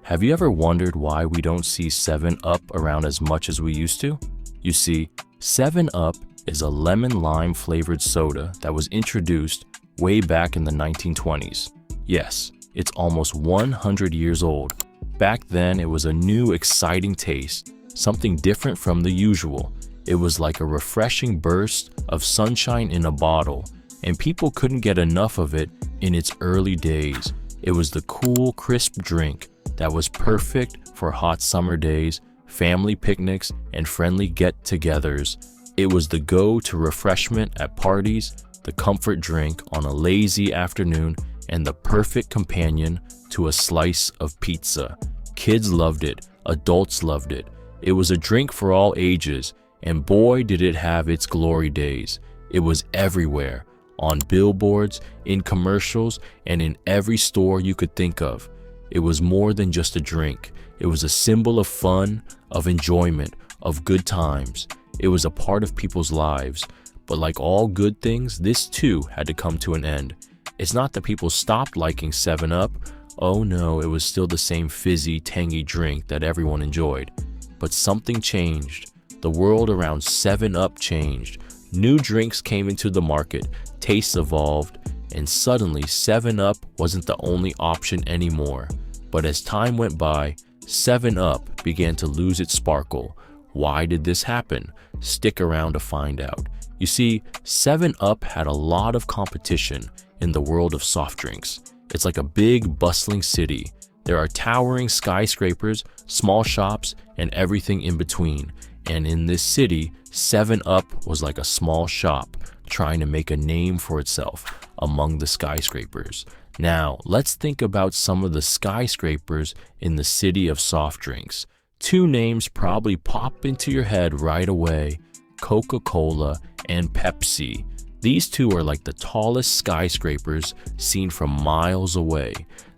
Have you ever wondered why we don't see 7-Up around as much as we used to? You see, 7-Up is a lemon-lime flavored soda that was introduced way back in the 1920s. Yes, it's almost 100 years old. Back then, it was a new, exciting taste, something different from the usual. It was like a refreshing burst of sunshine in a bottle, and people couldn't get enough of it in its early days. It was the cool, crisp drink that was perfect for hot summer days, family picnics, and friendly get-togethers. It was the go-to refreshment at parties, the comfort drink on a lazy afternoon, and the perfect companion to a slice of pizza. Kids loved it, adults loved it. It was a drink for all ages, and boy did it have its glory days. It was everywhere, on billboards, in commercials, and in every store you could think of. It was more than just a drink. It was a symbol of fun, of enjoyment, of good times. It was a part of people's lives. But like all good things, this too had to come to an end. It's not that people stopped liking 7-Up. Oh no, it was still the same fizzy, tangy drink that everyone enjoyed. But something changed. The world around 7-Up changed. New drinks came into the market, tastes evolved, and suddenly 7-Up wasn't the only option anymore. But as time went by, 7-Up began to lose its sparkle. Why did this happen? Stick around to find out. You see, 7-Up had a lot of competition in the world of soft drinks. It's like a big, bustling city. There are towering skyscrapers, small shops, and everything in between. And in this city, 7-Up was like a small shop trying to make a name for itself among the skyscrapers. Now, let's think about some of the skyscrapers in the city of soft drinks. Two names probably pop into your head right away: Coca-Cola and Pepsi. These two are like the tallest skyscrapers seen from miles away.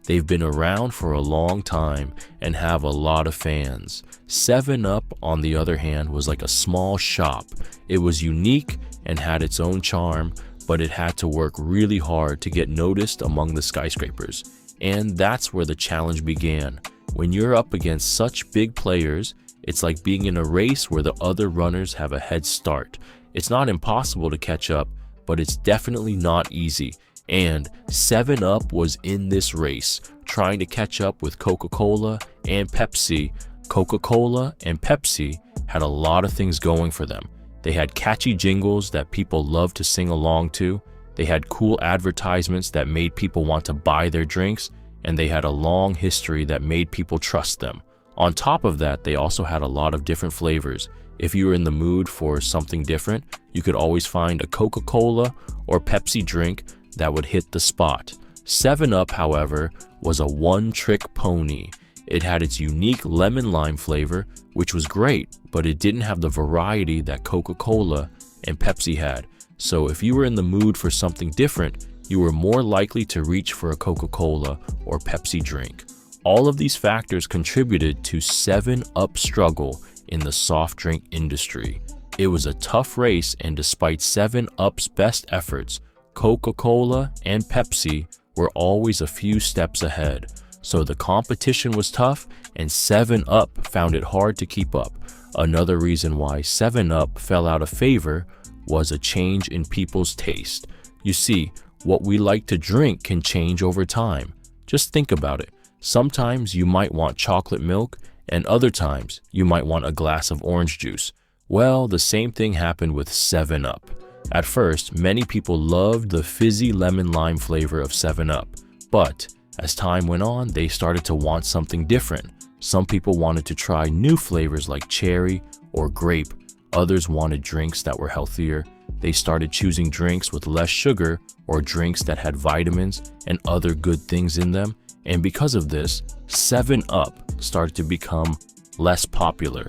They've been around for a long time and have a lot of fans. 7-Up, on the other hand, was like a small shop. It was unique and had its own charm, but it had to work really hard to get noticed among the skyscrapers. And that's where the challenge began. When you're up against such big players, it's like being in a race where the other runners have a head start. It's not impossible to catch up, but it's definitely not easy. And 7-Up was in this race, trying to catch up with Coca-Cola and Pepsi. Coca-Cola and Pepsi had a lot of things going for them. They had catchy jingles that people loved to sing along to. They had cool advertisements that made people want to buy their drinks, and they had a long history that made people trust them. On top of that, they also had a lot of different flavors. If you were in the mood for something different, you could always find a Coca-Cola or Pepsi drink that would hit the spot. 7-Up, however, was a one-trick pony. It had its unique lemon-lime flavor, which was great, but it didn't have the variety that Coca-Cola and Pepsi had. So if you were in the mood for something different, you were more likely to reach for a Coca-Cola or Pepsi drink. All of these factors contributed to 7-Up's struggle in the soft drink industry. It was a tough race, and despite 7-Up's best efforts, Coca-Cola and Pepsi were always a few steps ahead. So the competition was tough, and 7-Up found it hard to keep up. Another reason why 7-Up fell out of favor was a change in people's taste. You see, what we like to drink can change over time. Just think about it. Sometimes you might want chocolate milk, and other times you might want a glass of orange juice. Well, the same thing happened with 7-Up. At first, many people loved the fizzy lemon-lime flavor of 7-Up, but as time went on, they started to want something different. Some people wanted to try new flavors like cherry or grape. Others wanted drinks that were healthier. They started choosing drinks with less sugar or drinks that had vitamins and other good things in them. And because of this, 7-Up started to become less popular.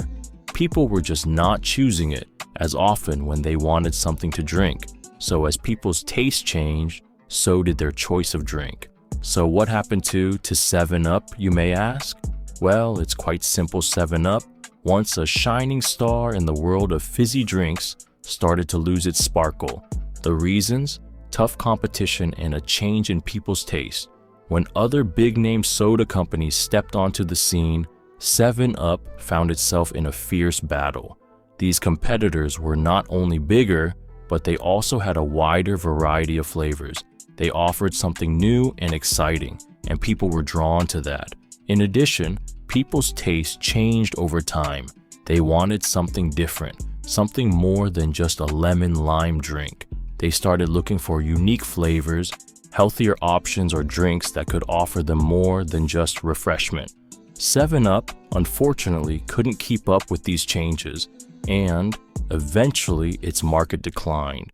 People were just not choosing it as often when they wanted something to drink. So as people's taste changed, so did their choice of drink. So what happened to 7-Up, you may ask? Well, it's quite simple. 7-Up, once a shining star in the world of fizzy drinks, started to lose its sparkle. The reasons? Tough competition and a change in people's taste. When other big-name soda companies stepped onto the scene, 7-Up found itself in a fierce battle. These competitors were not only bigger, but they also had a wider variety of flavors. They offered something new and exciting, and people were drawn to that. In addition, people's tastes changed over time. They wanted something different, something more than just a lemon-lime drink. They started looking for unique flavors, healthier options or drinks that could offer them more than just refreshment. 7-Up, unfortunately, couldn't keep up with these changes, and eventually its market declined.